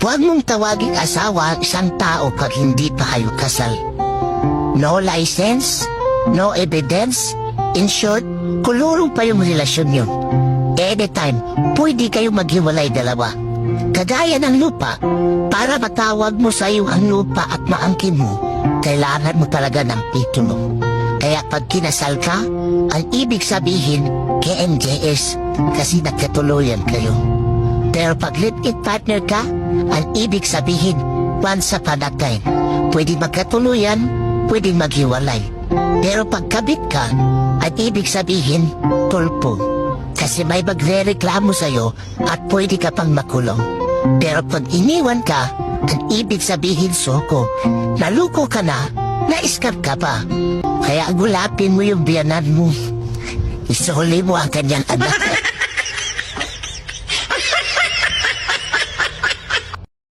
Huwag mong tawaging asawa ang isang tao pag hindi pa kayo kasal. No license, no evidence. In short, kulurong pa yung relasyon yun. Anytime, pwede kayo maghiwalay dalawa. Kagaya ng lupa, para matawag mo sa iyo ang lupa at maangkin mo, kailangan mo talaga ng titulo. Kaya pag kinasal ka, ang ibig sabihin, KNJS, kasi nagkatuluyan kayo. Pero pag live-in partner ka, ang ibig sabihin, once upon a time, pwede magkatuluyan, pwede maghiwalay. Pero pag kabit ka, ang ibig sabihin, tulpo. Kasi may magre-reklamo sa'yo at pwede ka pang makulong. Pero pag iniwan ka, ang ibig sabihin, soko. Naluko ka na, na-scam ka pa. Kaya gulapin mo yung biyanan mo. Isuli mo ang kanyang anak.